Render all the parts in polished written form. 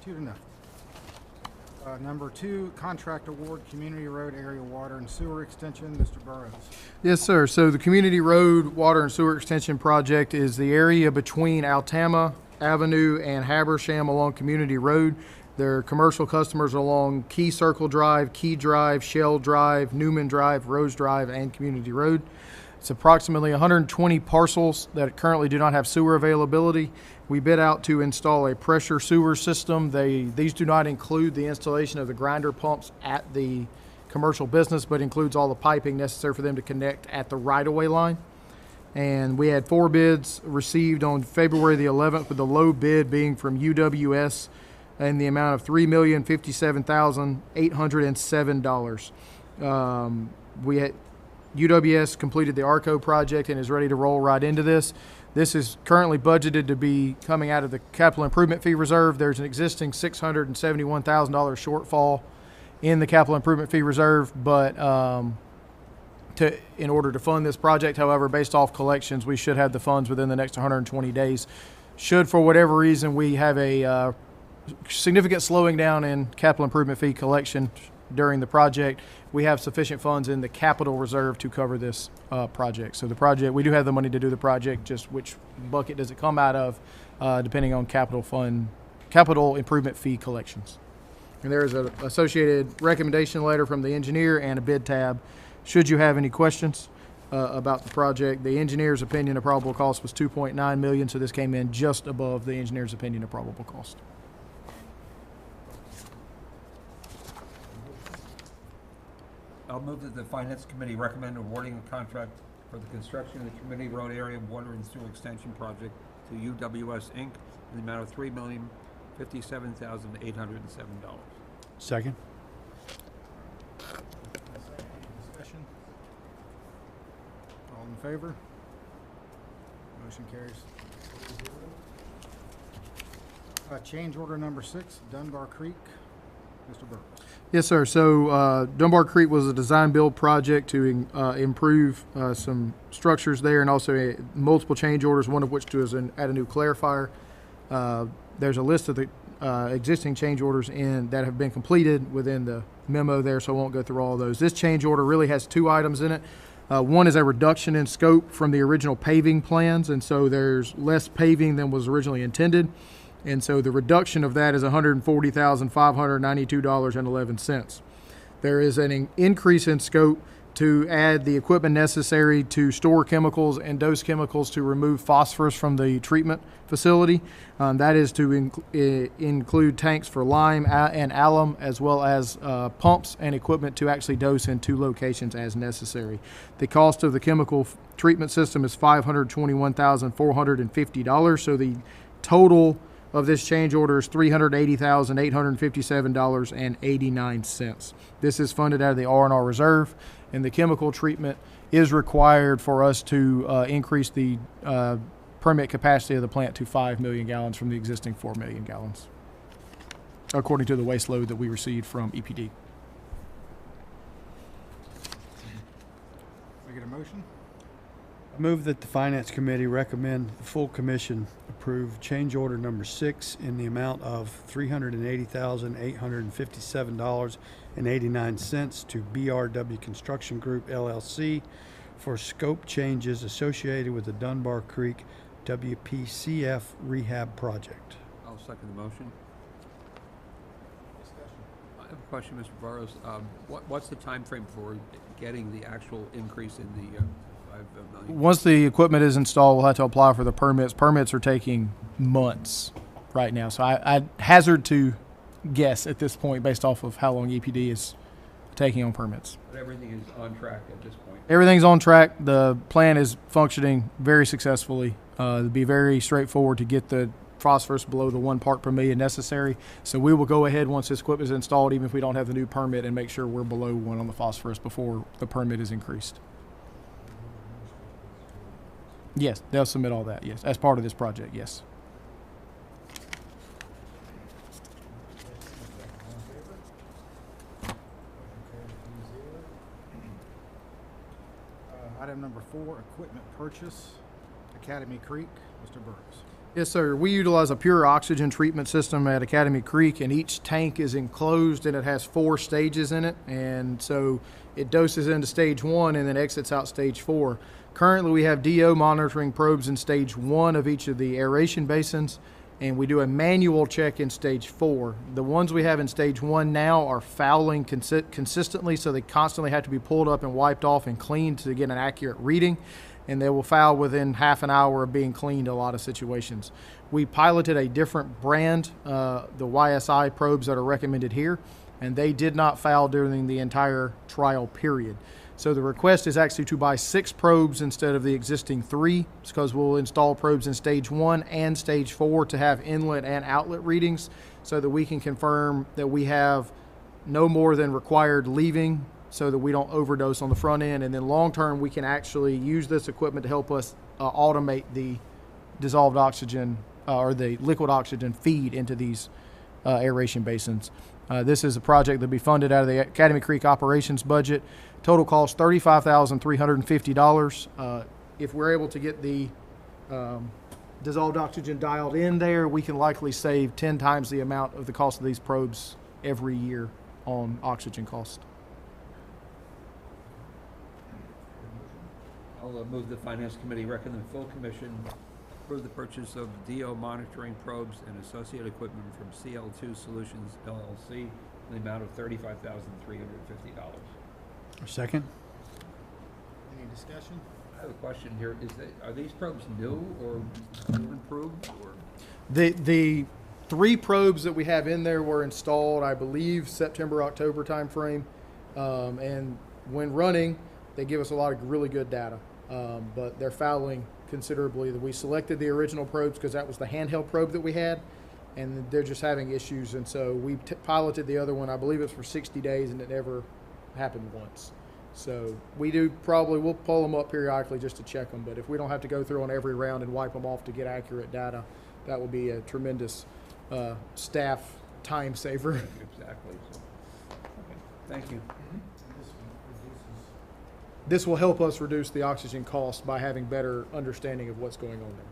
2-0. Number 2, contract award, community road area water and sewer extension. Mr. Burrows. Yes, sir. So the Community Road Water and Sewer Extension Project is the area between Altama Avenue and Habersham along Community Road. Their commercial customers along Key Circle Drive, Key Drive, Shell Drive, Newman Drive, Rose Drive, and Community Road. It's approximately 120 parcels that currently do not have sewer availability. We bid out to install a pressure sewer system. These do not include the installation of the grinder pumps at the commercial business, but includes all the piping necessary for them to connect at the right-of-way line. And we had 4 bids received on February the 11th, with the low bid being from UWS in the amount of $3,057,807. UWS completed the ARCO project and is ready to roll right into this. This is currently budgeted to be coming out of the capital improvement fee reserve. There's an existing $671,000 shortfall in the capital improvement fee reserve, but in order to fund this project, however, based off collections, we should have the funds within the next 120 days. Should, for whatever reason, we have a significant slowing down in capital improvement fee collection during the project, we have sufficient funds in the capital reserve to cover this project. So the project, we do have the money to do the project, just which bucket does it come out of, depending on capital improvement fee collections. And there is an associated recommendation letter from the engineer and a bid tab. Should you have any questions about the project, the engineer's opinion of probable cost was $2.9 million, so this came in just above the engineer's opinion of probable cost. I'll move that the Finance Committee recommend awarding a contract for the construction of the Community Road Area Water and Sewer Extension Project to UWS, Inc. in the amount of $3,057,807. Second. Discussion? All in favor? Motion carries. Change order number 6, Dunbar Creek. Mr. Burrows. Yes, sir. So Dunbar Creek was a design build project to improve some structures there, and also multiple change orders, one of which was add a new clarifier. There's a list of the existing change orders that have been completed within the memo there, so I won't go through all of those. This change order really has 2 items in it. One is a reduction in scope from the original paving plans, and so there's less paving than was originally intended. And so the reduction of that is $140,592.11. There is an increase in scope to add the equipment necessary to store chemicals and dose chemicals to remove phosphorus from the treatment facility. That is to include tanks for lime and alum, as well as pumps and equipment to actually dose in 2 locations as necessary. The cost of the chemical treatment system is $521,450. So the total of this change order is $380,857.89. This is funded out of the R&R reserve, and the chemical treatment is required for us to increase the permit capacity of the plant to 5 million gallons from the existing 4 million gallons, according to the waste load that we received from EPD. Can I get a motion? I move that the Finance Committee recommend the full commission approve change order number 6 in the amount of $380,857.89 to BRW Construction Group, LLC for scope changes associated with the Dunbar Creek WPCF rehab project. I'll second the motion. Discussion. I have a question, Mr. Burrows. What's the time frame for getting the actual increase in the 5 million? Once the equipment is installed, we'll have to apply for the permits. Permits are taking months right now, so I hazard to guess at this point based off of how long EPD is taking on permits. But everything is on track at this point. Everything's on track. The plan is functioning very successfully. It'll be very straightforward to get the phosphorus below the 1 part per million necessary. So we will go ahead once this equipment is installed, even if we don't have the new permit, and make sure we're below 1 on the phosphorus before the permit is increased. Yes, they'll submit all that, yes, as part of this project, yes. Item number 4, equipment purchase, Academy Creek. Mr. Burrows. Yes, sir. We utilize a pure oxygen treatment system at Academy Creek, and each tank is enclosed and it has 4 stages in it. And so it doses into stage 1 and then exits out stage 4. Currently, we have DO monitoring probes in stage 1 of each of the aeration basins, and we do a manual check in stage 4. The ones we have in stage 1 now are fouling consistently, so they constantly have to be pulled up and wiped off and cleaned to get an accurate reading. And they will foul within half an hour of being cleaned in a lot of situations. We piloted a different brand, the YSI probes that are recommended here, and they did not foul during the entire trial period. So the request is actually to buy 6 probes instead of the existing 3, because we'll install probes in stage 1 and stage 4 to have inlet and outlet readings so that we can confirm that we have no more than required leaving, so that we don't overdose on the front end. And then long term, we can actually use this equipment to help us automate the dissolved oxygen or the liquid oxygen feed into these aeration basins. This is a project that will be funded out of the Academy Creek operations budget. Total cost $35,350. If we're able to get the dissolved oxygen dialed in there, we can likely save 10 times the amount of the cost of these probes every year on oxygen cost. I'll move the Finance Committee recommend the full commission approve the purchase of DO monitoring probes and associated equipment from CL2 Solutions LLC in the amount of $35,350. Second? Any discussion? I have a question here. Are these probes new or improved? Or? The 3 probes that we have in there were installed, I believe, September, October timeframe. And when running, they give us a lot of really good data. But they're fouling considerably. We selected the original probes because that was the handheld probe that we had, and they're just having issues. And so we piloted the other one, I believe it's for 60 days, and it never happened once. So we'll pull them up periodically just to check them. But if we don't have to go through on every round and wipe them off to get accurate data, that will be a tremendous staff time saver. Exactly. So, okay. Thank you. This will help us reduce the oxygen cost by having better understanding of what's going on there.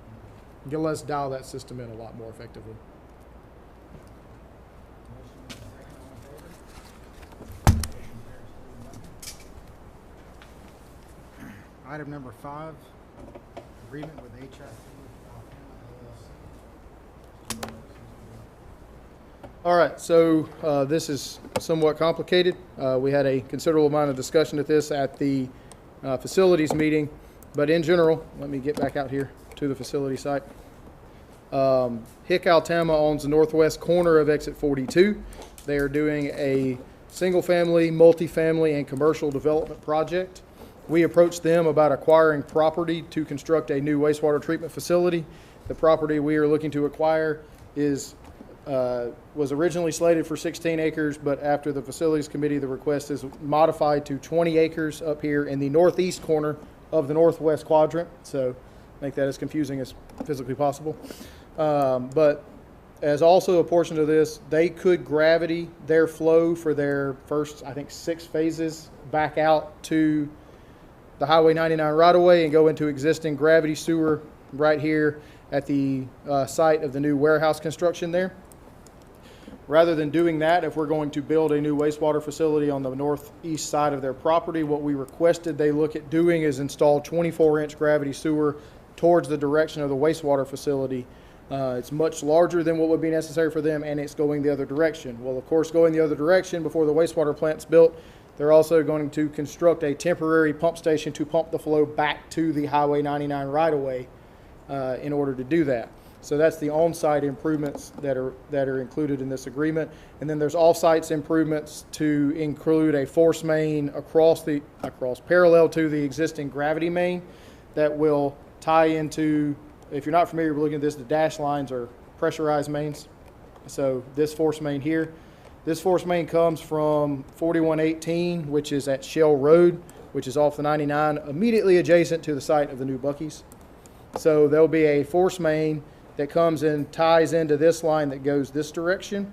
You'll let us dial that system in a lot more effectively. Item number 5, agreement with HIC. All right, so this is somewhat complicated. We had a considerable amount of discussion at this at the facilities meeting, but in general, let me get back out here to the facility site. HIC Altama owns the northwest corner of exit 42. They are doing a single-family, multifamily, and commercial development project. We approached them about acquiring property to construct a new wastewater treatment facility. The property we are looking to acquire was originally slated for 16 acres, but after the facilities committee, the request is modified to 20 acres up here in the northeast corner of the northwest quadrant. So make that as confusing as physically possible. But as also a portion of this, they could gravity their flow for their first, I think, 6 phases back out to the Highway 99 right-of-way and go into existing gravity sewer right here at the site of the new warehouse construction there. Rather than doing that, if we're going to build a new wastewater facility on the northeast side of their property, what we requested they look at doing is install 24-inch gravity sewer towards the direction of the wastewater facility. It's much larger than what would be necessary for them, and it's going the other direction. Well, of course, going the other direction before the wastewater plant's built, they're also going to construct a temporary pump station to pump the flow back to the Highway 99 right-of-way in order to do that. So that's the on-site improvements that are included in this agreement. And then there's off-site improvements to include a force main across parallel to the existing gravity main that will tie into, if you're not familiar with looking at this, the dash lines are pressurized mains. So this force main here, this force main comes from 4118, which is at Shell Road, which is off the 99, immediately adjacent to the site of the new Buc-ee's. So there'll be a force main that comes and ties into this line that goes this direction.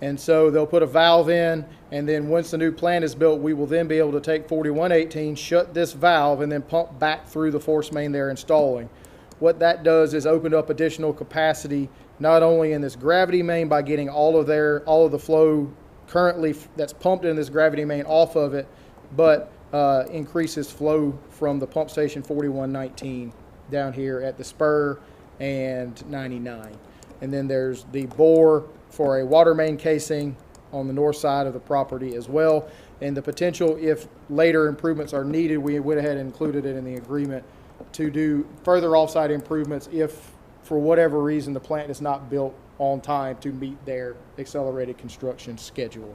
And so they'll put a valve in, and then once the new plant is built, we will then be able to take 4118, shut this valve, and then pump back through the force main they're installing. what that does is open up additional capacity, not only in this gravity main by getting all of the flow currently that's pumped in this gravity main off of it, but increases flow from the pump station 4119 down here at the spur and 99. And then there's the bore for a water main casing on the north side of the property as well. And the potential, if later improvements are needed, we went ahead and included it in the agreement to do further offsite improvements if, for whatever reason, the plant is not built on time to meet their accelerated construction schedule.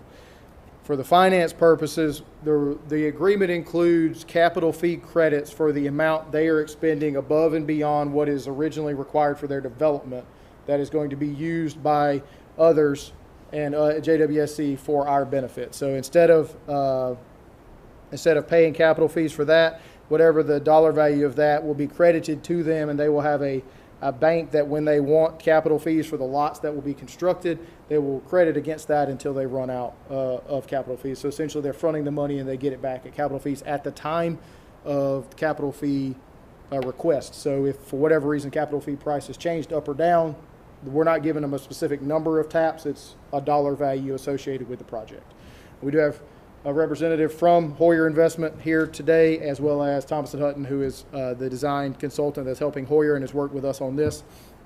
For the finance purposes, the agreement includes capital fee credits for the amount they are expending above and beyond what is originally required for their development that is going to be used by others and JWSC for our benefit. So instead of paying capital fees for that, whatever the dollar value of that will be credited to them, and they will have a bank that when they want capital fees for the lots that will be constructed, they will credit against that until they run out of capital fees. So essentially they're fronting the money and they get it back at capital fees at the time of the capital fee request. So if for whatever reason capital fee price has changed up or down, we're not giving them a specific number of taps, it's a dollar value associated with the project. We do have a representative from Hoyer Investment here today, as well as Thomas & Hutton, who is the design consultant that's helping Hoyer and has worked with us on this.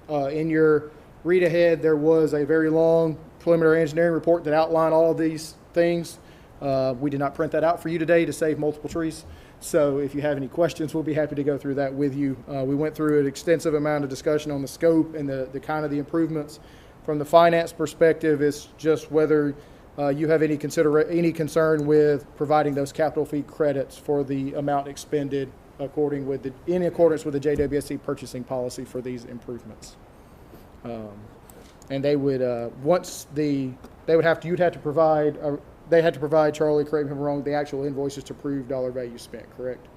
In your read ahead, there was a very long preliminary engineering report that outlined all of these things. We did not print that out for you today to save multiple trees. So if you have any questions, we'll be happy to go through that with you. We went through an extensive amount of discussion on the scope and the kind of the improvements. From the finance perspective, it's just whether you have any concern with providing those capital fee credits for the amount expended in accordance with the JWSC purchasing policy for these improvements. And they would they had to provide, Charlie, correct me if I'm wrong, the actual invoices to prove dollar value spent, correct?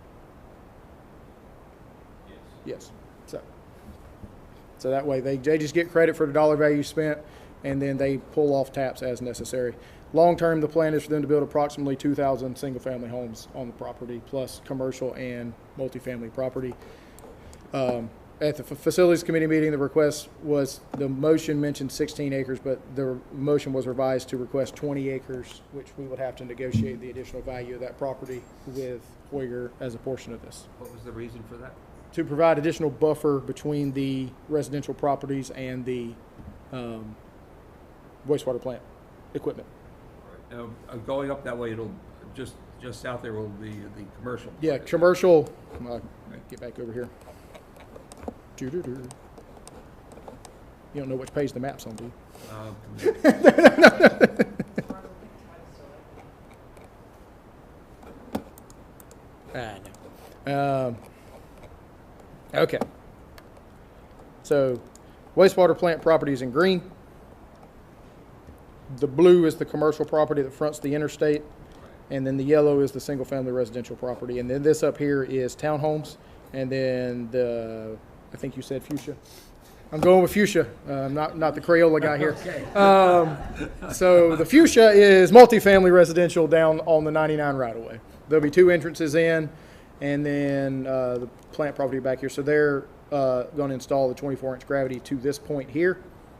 Yes. So that way they just get credit for the dollar value spent, and then they pull off taps as necessary. Long term, the plan is for them to build approximately 2,000 single-family homes on the property, plus commercial and multifamily property. At the Facilities Committee meeting, the motion mentioned 16 acres, but the motion was revised to request 20 acres, which we would have to negotiate the additional value of that property with Hoyer as a portion of this. What was the reason for that? To provide additional buffer between the residential properties and the wastewater plant equipment. Now, going up that way, it'll just south there will be the commercial. Yeah, commercial. Get back over here. You don't know which page the map's on, do you? I know. Okay. So, wastewater plant property is in green. The blue is the commercial property that fronts the interstate, and then the yellow is the single-family residential property. And then this up here is townhomes, and then I think you said fuchsia. I'm going with fuchsia, not the Crayola guy here. Okay. So the fuchsia is multifamily residential down on the 99 right-of-way. There'll be two entrances in, and then the plant property back here. So they're going to install the 24-inch gravity to this point here,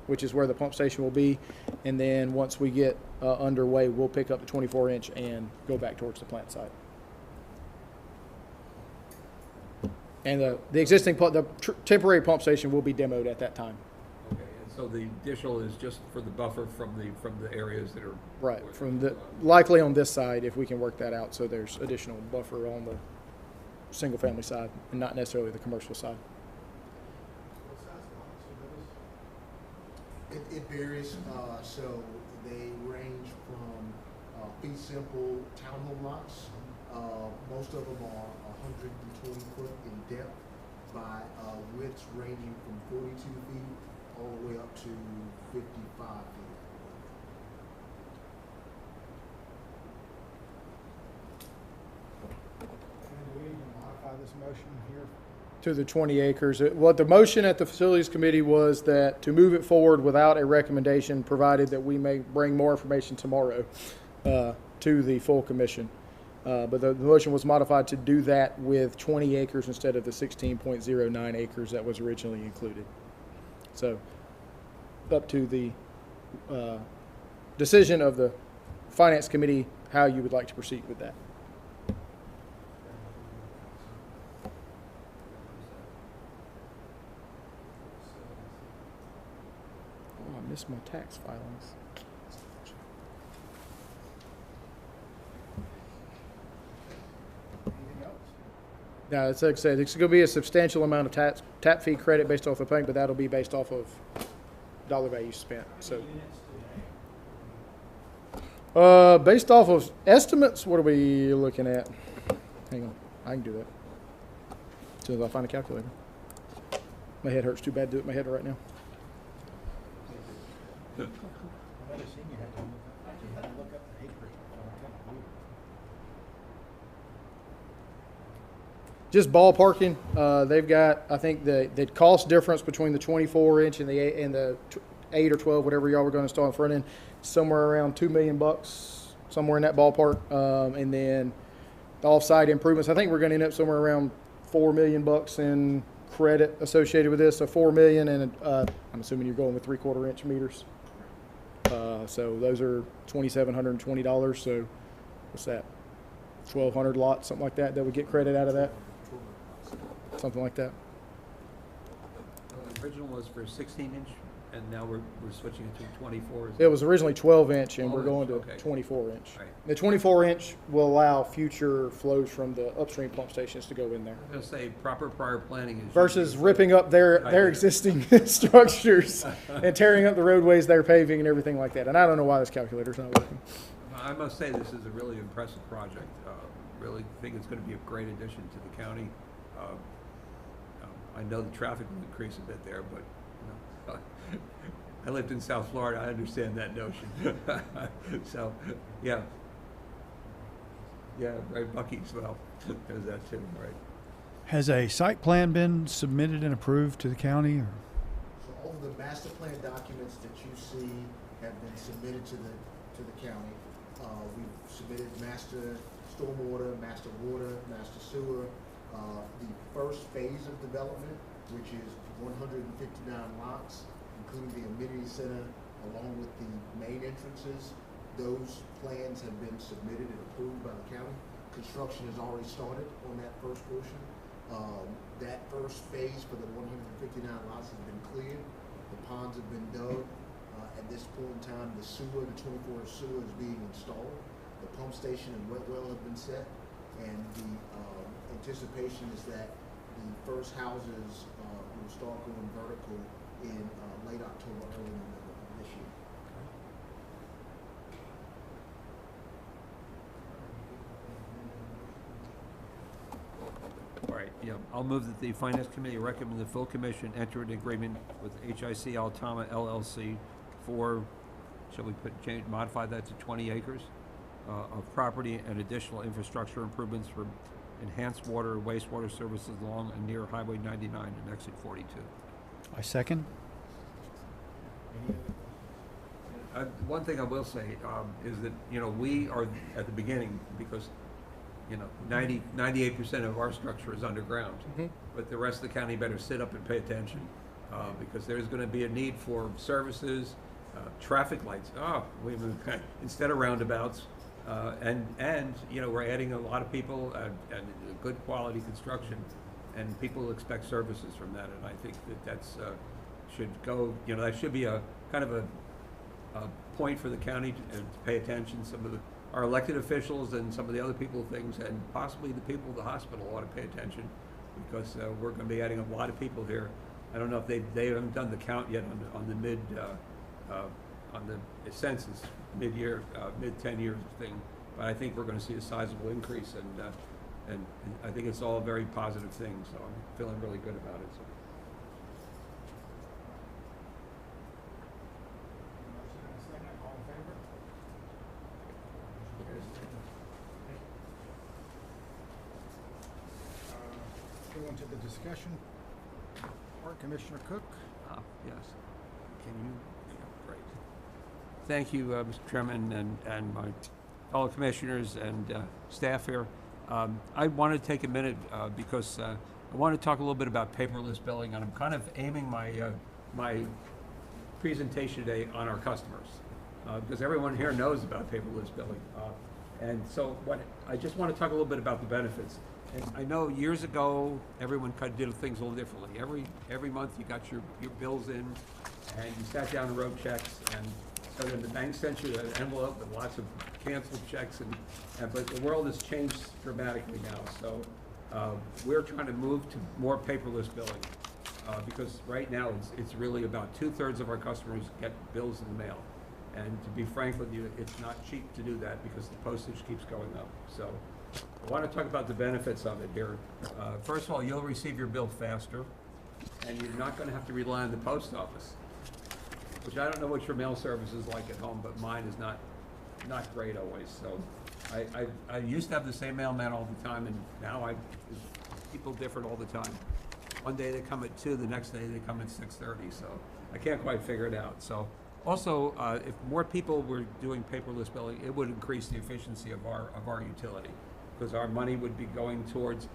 which is where the pump station will be. And then once we get underway, we'll pick up the 24-inch and go back towards the plant site. And the existing temporary pump station will be demoed at that time. Okay, and so the additional is just for the buffer from the areas that are right likely on this side if we can work that out. So there's additional buffer on the single family side and not necessarily the commercial side. It varies. So they range from fee simple townhome lots. Most of them are 120 foot in depth by widths ranging from 42 feet all the way up to 55 feet. And we modify this motion here. To the 20 acres. What the motion at the Facilities Committee was that to move it forward without a recommendation, provided that we may bring more information tomorrow to the full commission. But the motion was modified to do that with 20 acres instead of the 16.09 acres that was originally included. So, up to the decision of the Finance Committee how you would like to proceed with that. Oh, I missed my tax filings. Anything else? No, it's like I said, it's going to be a substantial amount of tap fee credit based off of paying, but that'll be based off of dollar value spent. So, based off of estimates, what are we looking at? Hang on, I can do that as soon as I find a calculator. My head hurts too bad to do it in my head right now. Just ballparking, they've got, I think the cost difference between the 24-inch and the 8 or 12, whatever y'all were going to install in front end, somewhere around $2 million, somewhere in that ballpark. And then the off-site improvements, I think we're going to end up somewhere around $4 million in credit associated with this. So $4 million, and I'm assuming you're going with 3/4-inch meters. So those are $2,720. So what's that? 1,200 lots, something like that. That would get credit out of that. Something like that. The original was for 16-inch, and now we're switching it to 24. It was originally 12-inch, and we're 12-inch, going to okay. 24-inch. Right. The 24-inch will allow future flows from the upstream pump stations to go in there. I'm going to say proper prior planning is. Versus ripping up their Idea. existing structures and tearing up the roadways they're paving and everything like that. And I don't know why this calculator's not working. I must say this is a really impressive project. Really think it's going to be a great addition to the county. I know the traffic will increase a bit there, but you know, I lived in South Florida. I understand that notion. So, yeah. Yeah, right, Bucky's, well, there's that too, right? Has a site plan been submitted and approved to the county? Or? So all of the master plan documents that you see have been submitted to the county. We've submitted master stormwater, master water, master sewer. The first phase of development, which is 159 lots, including the amenity center, along with the main entrances, those plans have been submitted and approved by the county. Construction has already started on that first portion. That first phase for the 159 lots has been cleared. The ponds have been dug. At this point in time, the sewer, the 24-inch sewer is being installed. The pump station and wet well have been set, and the anticipation is that the first houses will start going vertical in late October, early November of this year. All right, yeah, I'll move that the Finance Committee recommend the full commission enter an agreement with HIC Altama LLC for, shall we modify that to 20 acres of property and additional infrastructure improvements for enhanced water and wastewater services along and near Highway 99 and Exit 42. I second. One thing I will say is that, you know, we are at the beginning because, you know, 98% of our structure is underground. Mm-hmm. But the rest of the county better sit up and pay attention because there's going to be a need for services, traffic lights. Instead of roundabouts. And you know, we're adding a lot of people and good quality construction, and people expect services from that. And I think that's should go. You know, that should be a kind of a point for the county to pay attention. Some of our elected officials and some of the other people, things, and possibly the people of the hospital ought to pay attention because we're going to be adding a lot of people here. I don't know if they haven't done the count yet on the census mid-year, mid-10 years thing, but I think we're going to see a sizable increase, and I think it's all a very positive thing. So I'm feeling really good about it. So. Go into the discussion. Part Commissioner Cook. Yes. Can you? Yeah, great. Thank you, Mr. Chairman, and my fellow commissioners and staff here. I wanted to take a minute because I want to talk a little bit about paperless billing, and I'm kind of aiming my presentation today on our customers because everyone here knows about paperless billing. And so I just want to talk a little bit about the benefits. And I know years ago, everyone kind of did things a little differently. Every month you got your bills in and you sat down and wrote checks, and so then the bank sent you an envelope with lots of canceled checks, but the world has changed dramatically now. So we're trying to move to more paperless billing because right now it's really about 2/3 of our customers get bills in the mail. And to be frank with you, it's not cheap to do that because the postage keeps going up. So I want to talk about the benefits of it here. First of all, you'll receive your bill faster, and you're not going to have to rely on the post office, which I don't know what your mail service is like at home, but mine is not great always. So I used to have the same mailman all the time, and now people different all the time. One day they come at 2, the next day they come at 6:30. So I can't quite figure it out. So also, if more people were doing paperless billing, it would increase the efficiency of our utility, because our money would be going towards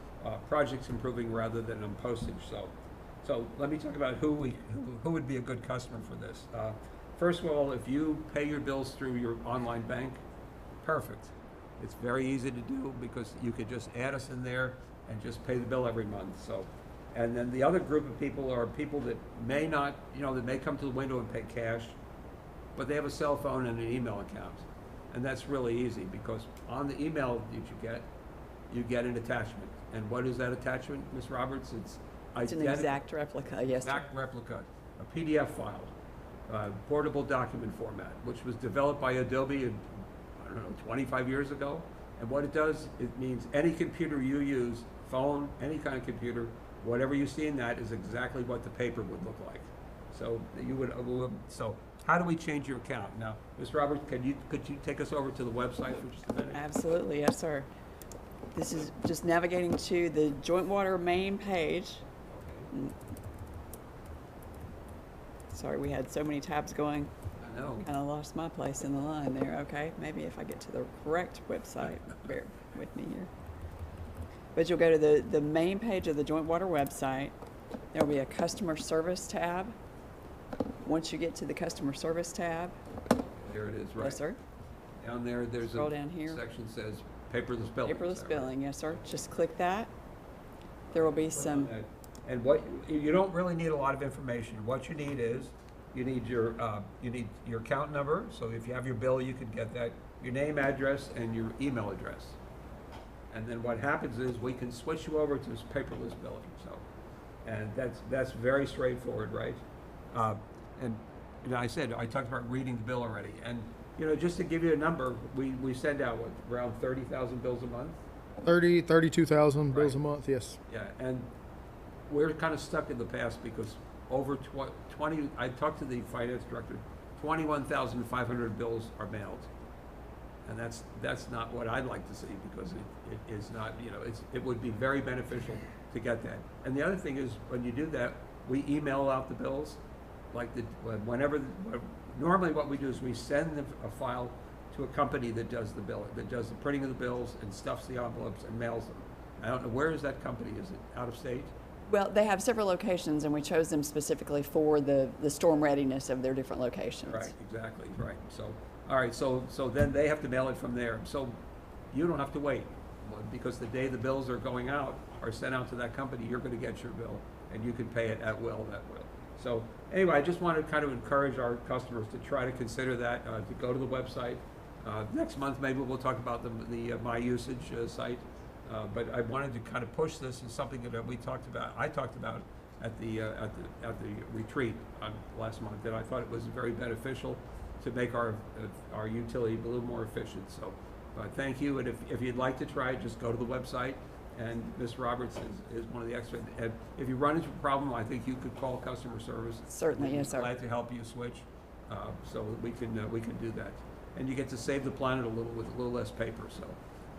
projects improving rather than on postage. So let me talk about who would be a good customer for this. First of all, if you pay your bills through your online bank, perfect. It's very easy to do because you could just add us in there and just pay the bill every month. So, and then the other group of people are people that may not, that may come to the window and pay cash, but they have a cell phone and an email account. And that's really easy because on the email that you get an attachment. And what is that attachment, Ms. Roberts? It's an exact replica, yes. Exact replica, a PDF file, portable document format, which was developed by Adobe, 25 years ago. And what it does, it means any computer you use, phone, any kind of computer, whatever you see in that is exactly what the paper would look like. So so how do we change your account? Now, Ms. Roberts, could you take us over to the website for just a minute? Absolutely, yes, sir. This is just navigating to the Joint Water main page. Sorry, we had so many tabs going. I know. Kind of lost my place in the line there. Okay, maybe if I get to the correct website, bear with me here. But you'll go to the main page of the Joint Water website. There will be a customer service tab. Once you get to the customer service tab. There it is, right? Yes, sir. Down there, there's Scroll down here. Section says paperless billing. Paperless billing, yes, sir. Just click that. There will be some. And you don't really need a lot of information. What you need is you need your account number. So if you have your bill, you could get that, your name, address, and your email address. And then what happens is we can switch you over to this paperless billing. So, and that's very straightforward, right? And I talked about reading the bill already. And just to give you a number, we send out around 30,000 bills a month. 32,000 bills a Right. month, yes. Yeah, and we're kind of stuck in the past because over 20, I talked to the finance director, 21,500 bills are mailed. And that's not what I'd like to see because it is not, it would be very beneficial to get that. And the other thing is when you do that, we email out the bills, normally what we do is we send a file to a company that does the bill, that does the printing of the bills and stuffs the envelopes and mails them. I don't know, where is that company? Is it out of state? Well, they have several locations, and we chose them specifically for the storm readiness of their different locations. Right, exactly, right. So, all right, so then they have to mail it from there. So you don't have to wait because the day the bills are going out or sent out to that company, you're going to get your bill and you can pay it at will, that will. So anyway, I just want to kind of encourage our customers to try to consider that, to go to the website. Next month, maybe we'll talk about the My Usage site. But I wanted to kind of push this as something that I talked about at the retreat last month, and I thought it was very beneficial to make our utility a little more efficient. So thank you, and if you'd like to try it, just go to the website, and Ms. Roberts is one of the experts. And if you run into a problem, I think you could call customer service. Certainly, yes, sir. Glad to help you switch, so we can do that, and you get to save the planet with a little less paper. So.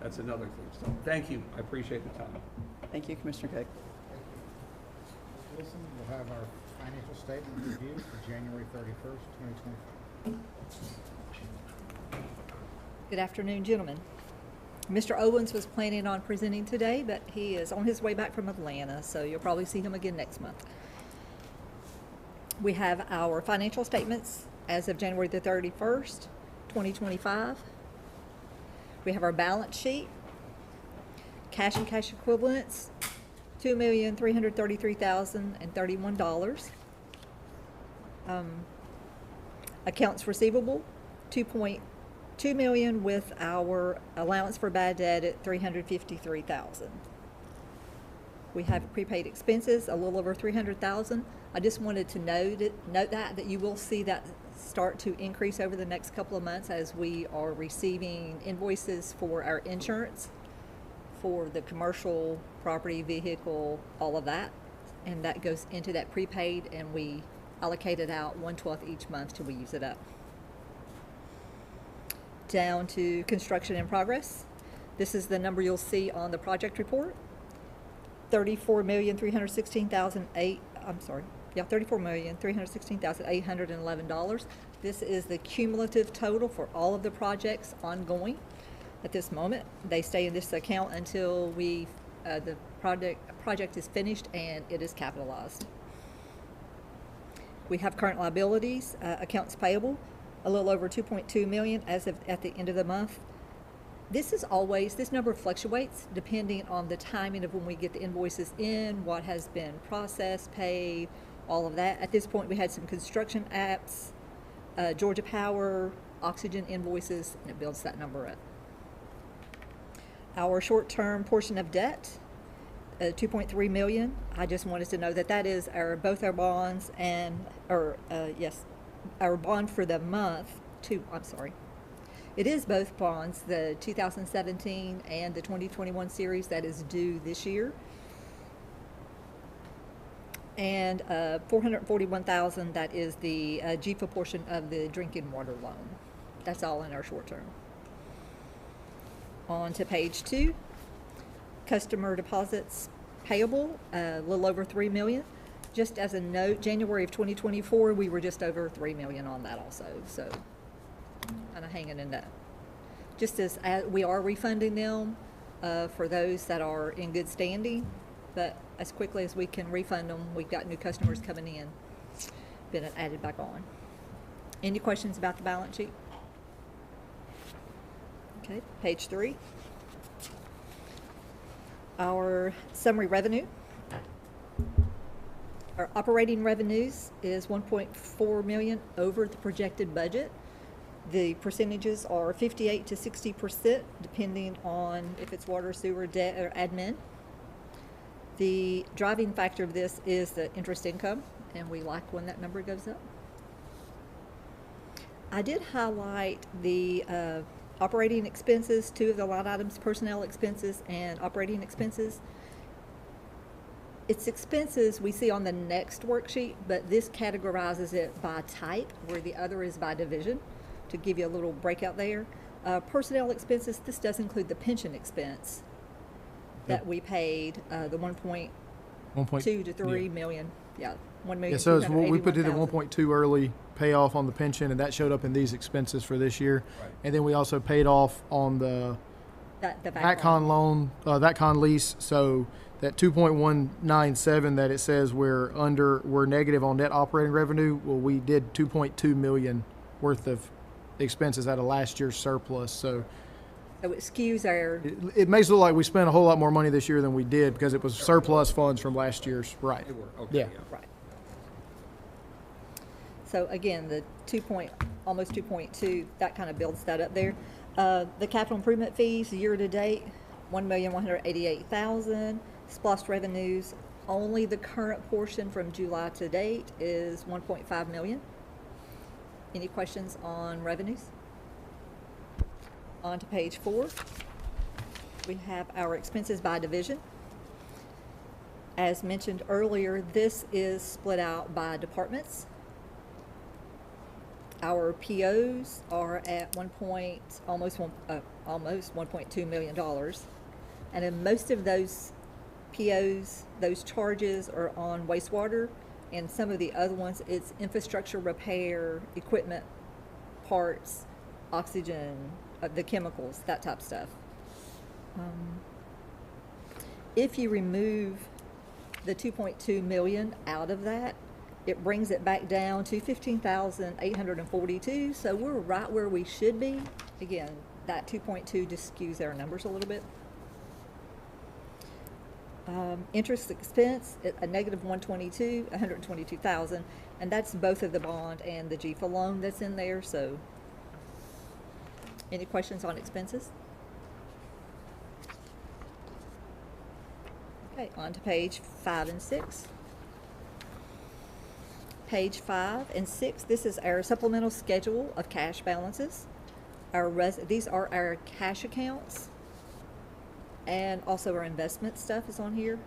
That's another thing. So thank you. I appreciate the time. Thank you, Commissioner Cook. Mr. Wilson, we'll have our financial statement review for January 31st, 2025. Good afternoon, gentlemen. Mr. Owens was planning on presenting today, but he is on his way back from Atlanta, so you'll probably see him again next month. We have our financial statements as of January the 31st, 2025. We have our balance sheet, cash and cash equivalents, $2,333,031. Accounts receivable, $2.2 million, with our allowance for bad debt at $353,000. We have prepaid expenses, a little over $300,000. I just wanted to note that you will see that start to increase over the next couple of months as we are receiving invoices for our insurance, for the commercial property, vehicle, all of that. And that goes into that prepaid, and we allocate it out 1/12 each month till we use it up. Down to construction in progress. This is the number you'll see on the project report. $34,316,811. This is the cumulative total for all of the projects ongoing at this moment. They stay in this account until the project is finished and it is capitalized. We have current liabilities, accounts payable, a little over $2.2 million as of at the end of the month. This number fluctuates depending on the timing of when we get the invoices in, what has been processed, paid, all of that. At this point, we had some construction apps, Georgia Power, oxygen invoices, and it builds that number up. Our short-term portion of debt, $2.3 million. I just wanted to know that is both our bonds and, our bond for the month. It is both bonds, the 2017 and the 2021 series that is due this year. And $441,000, that is the GFA portion of the drinking water loan. That's all in our short term. On to page 2. Customer deposits payable, a little over $3 million. Just as a note, January of 2024, we were just over $3 million on that also. So kind of hanging in that. Just as we are refunding them for those that are in good standing, but as quickly as we can refund them, we've got new customers coming in, been added back on. Any questions about the balance sheet? Okay, page 3. Our summary revenue. Our operating revenues is $1.4 million over the projected budget. The percentages are 58 to 60%, depending on if it's water, sewer, debt, or admin. The driving factor of this is the interest income, and we like when that number goes up. I did highlight the operating expenses, 2 of the line items, personnel expenses and operating expenses. It's expenses we see on the next worksheet, but this categorizes it by type, where the other is by division, to give you a little breakout there. Personnel expenses, this does include the pension expense that we paid, the 1.2 to 3 million. Yeah, 1 million. Yeah, so it's what we put in the 1.2 early payoff on the pension, and that showed up in these expenses for this year. Right. And then we also paid off on the VATCon loan, VATCon lease. So that 2.197 that it says we're negative on net operating revenue. Well, we did 2.2 million worth of expenses out of last year's surplus. So it skews our. It makes it look like we spent a whole lot more money this year than we did because it was surplus funds from last year's. Right. They were, okay, Yeah. Right. So again, the almost 2.2, that kind of builds that up there. The capital improvement fees year to date, $1,188,000. SPLOST revenues, only the current portion from July to date is $1.5 million. Any questions on revenues? On to page 4. We have our expenses by division. As mentioned earlier, this is split out by departments. Our POs are at almost $1.2 million. And in most of those POs, those charges are on wastewater, and some of the other ones, it's infrastructure repair, equipment, parts, oxygen, the chemicals, that type of stuff. If you remove the 2.2 million out of that, it brings it back down to 15,842. So we're right where we should be. Again, that 2.2 just skews our numbers a little bit. Interest expense, a negative 122,000, and that's both of the bond and the GFA loan that's in there. So, any questions on expenses? Okay, on to page 5 and 6. Page 5 and 6, this is our supplemental schedule of cash balances. These are our cash accounts, and also our investment stuff is on here.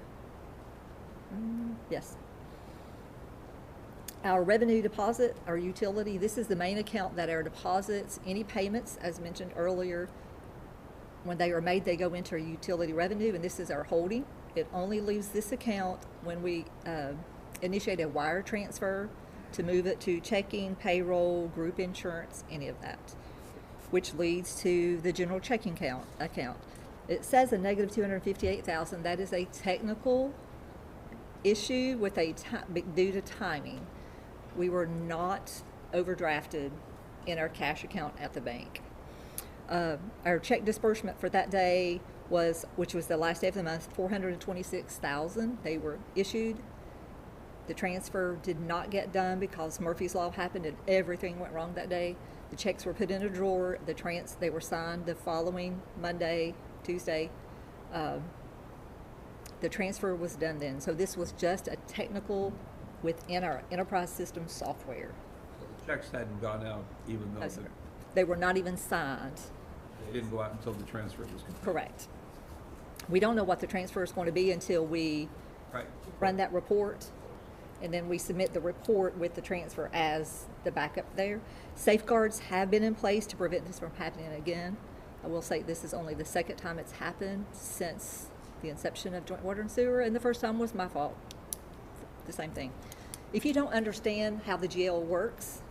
Yes. Our revenue deposit, our utility, this is the main account that our deposits, any payments, as mentioned earlier, when they are made, they go into our utility revenue, and this is our holding. It only leaves this account when we initiate a wire transfer to move it to checking, payroll, group insurance, any of that, which leads to the general checking account. It says a negative 258,000. That is a technical issue with due to timing. We were not overdrafted in our cash account at the bank. Our check disbursement for that day which was the last day of the month, 426,000. They were issued. The transfer did not get done because Murphy's Law happened and everything went wrong that day. The checks were put in a drawer. They were signed the following Monday, Tuesday. The transfer was done then. So this was just a technical within our enterprise system software. So the checks hadn't gone out even though They were not even signed. they didn't go out until the transfer was complete. Correct. We don't know what the transfer is going to be until we Right. run that report, and then we submit the report with the transfer as the backup there. Safeguards have been in place to prevent this from happening again. I will say this is only the second time it's happened since the inception of joint water and sewer, and the first time was my fault. The same thing. If you don't understand how the GL works,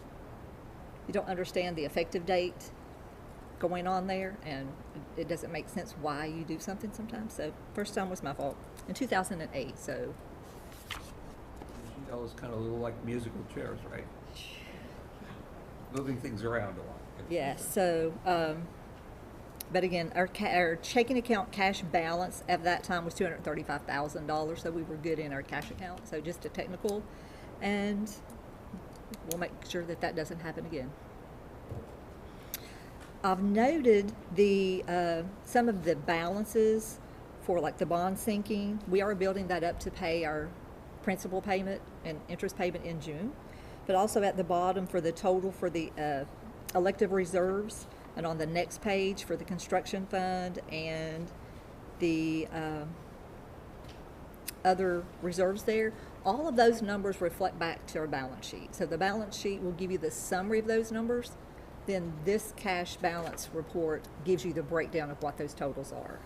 you don't understand the effective date going on there, and it doesn't make sense why you do something sometimes. So first time was my fault in 2008. So GL is kind of a little like musical chairs, right? Moving things around a lot. yes. So, but again, our checking account cash balance at that time was $235,000. So we were good in our cash account. So just a technical, and we'll make sure that that doesn't happen again. I've noted some of the balances for like the bond sinking. We are building that up to pay our principal payment and interest payment in June, but also at the bottom for the total for the elective reserves, and on the next page for the construction fund and the other reserves there. All of those numbers reflect back to our balance sheet. So the balance sheet will give you the summary of those numbers. Then this cash balance report gives you the breakdown of what those totals are.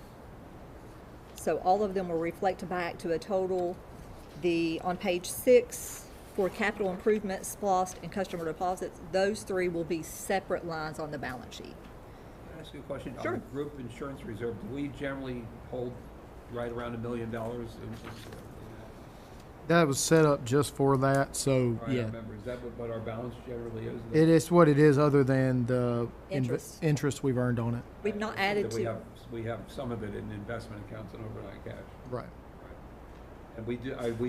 So all of them will reflect back to a total. On page 6 for capital improvements, SPLOST, and customer deposits, those three will be separate lines on the balance sheet. Can I ask you a question? Sure. On the group insurance reserve, do we generally hold right around $1 million? That was set up just for that, so, I yeah. remember. Is that what our balance generally is? It is what it is, other than the Interest. interest we've earned on it. We've not added We to, have some of it in investment accounts and overnight cash. Right. And we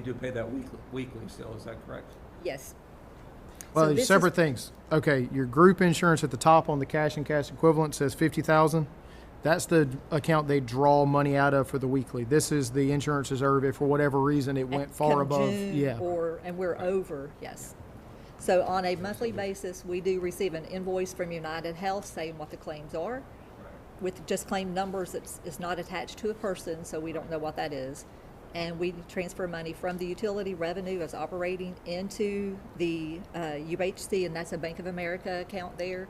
do pay that weekly still, is that correct? yes. Well, So there's this separate is- things. Okay, your group insurance at the top on the cash and cash equivalent says 50,000. That's the account they draw money out of for the weekly. This is the insurance reserve if for whatever reason it went far come above. June, Yeah. and we're over, yes. So on a monthly basis, we do receive an invoice from United Health saying what the claims are, with just claim numbers. It's not attached to a person, so we don't know what that is. And we transfer money from the utility revenue as operating into the UHC, and that's a Bank of America account there.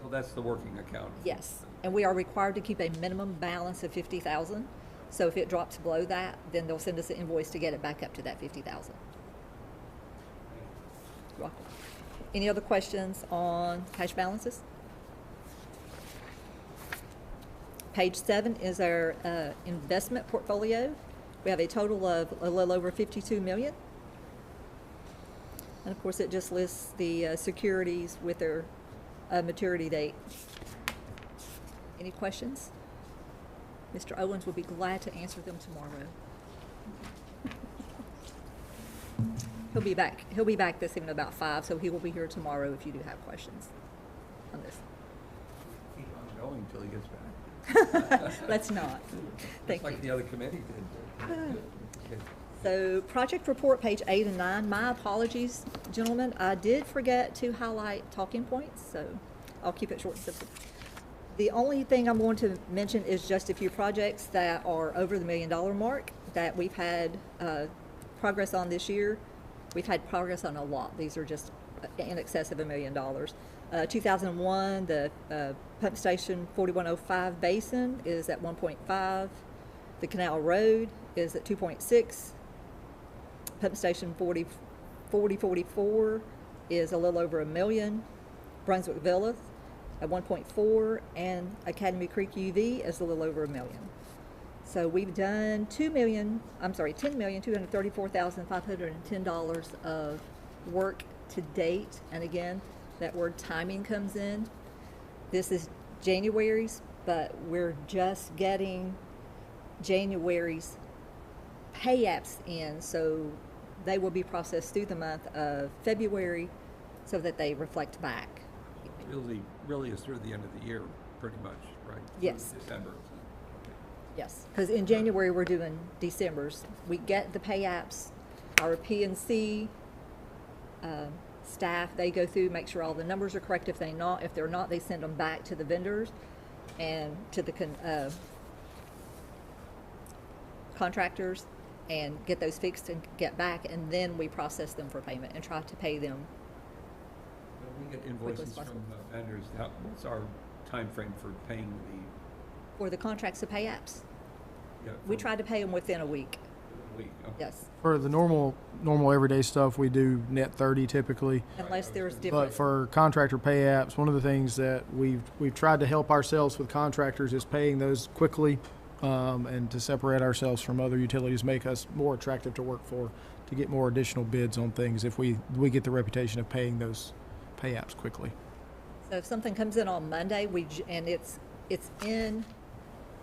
Well, that's the working account. Yes, and we are required to keep a minimum balance of 50,000. So if it drops below that, then they'll send us an invoice to get it back up to that 50,000. You're welcome. Any other questions on cash balances? Page 7 is our investment portfolio. We have a total of a little over 52 million. And of course, it just lists the securities with their maturity date. Any questions? Mr. Owens will be glad to answer them tomorrow. He'll be back this evening about 5, so he will be here tomorrow if you do have questions on this. Keep on going until he gets back. Let's not. Thank Just like you. the other committee did. So project report, page 8 and 9. My apologies, gentlemen. I did forget to highlight talking points, so I'll keep it short and simple. The only thing I'm going to mention is just a few projects that are over the $1 million mark that we've had progress on this year. We've had progress on a lot. These are just in excess of $1 million. 2001, the pump station 4105 Basin is at 1.5. The Canal Road is at 2.6. Pump station 4044 is a little over $1 million. Brunswick-Glynn at 1.4, and Academy Creek UV is a little over $1 million. So we've done $10,234,510 of work to date. And again, that word timing comes in. This is January's, but we're just getting January's pay apps in, so they will be processed through the month of February so that they reflect back. Really is through the end of the year, pretty much, right? Yes. Through December. Yes, because in January, we're doing December's. We get the pay apps, our P&C staff, they go through, make sure all the numbers are correct. If they're not, they send them back to the vendors and to the contractors and get those fixed and get back, and then we process them for payment and try to pay them. When we get invoices from vendors, what's our time frame for paying For the contracts to pay apps, the? we try to pay them within a week. Week. Okay. Yes, For the normal everyday stuff, we do net 30 typically. unless there's different. But for contractor pay apps, one of the things that we've tried to help ourselves with contractors is paying those quickly, and to separate ourselves from other utilities, make us more attractive to work for, to get more additional bids on things if we get the reputation of paying those pay apps quickly. So if something comes in on Monday, and it's in,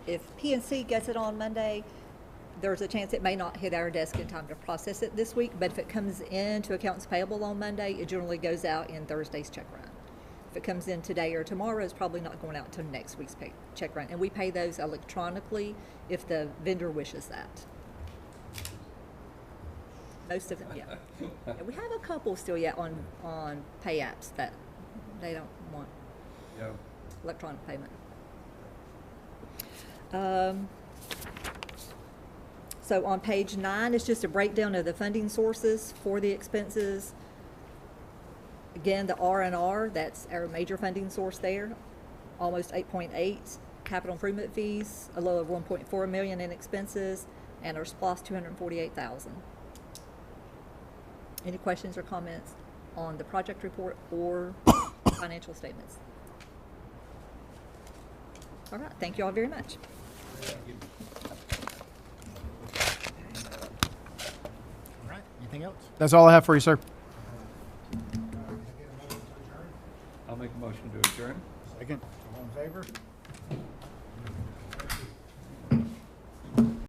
if P&C gets it on Monday, there's a chance it may not hit our desk in time to process it this week, but if it comes in to accounts payable on Monday, it generally goes out in Thursday's check run. If it comes in today or tomorrow, it's probably not going out until next week's check run. And we pay those electronically if the vendor wishes that. Most of them, yeah. Yeah, we have a couple still yet on pay apps that they don't want Yeah. electronic payment. So on page 9, it's just a breakdown of the funding sources for the expenses. Again, the R&R, that's our major funding source there, almost 8.8. Capital improvement fees, a little over 1.4 million in expenses, and our SPLOST, 248,000. Any questions or comments on the project report or financial statements? All right, thank you all very much. All right, anything else? That's all I have for you, sir. I'll make a motion to adjourn. Second, all in favor?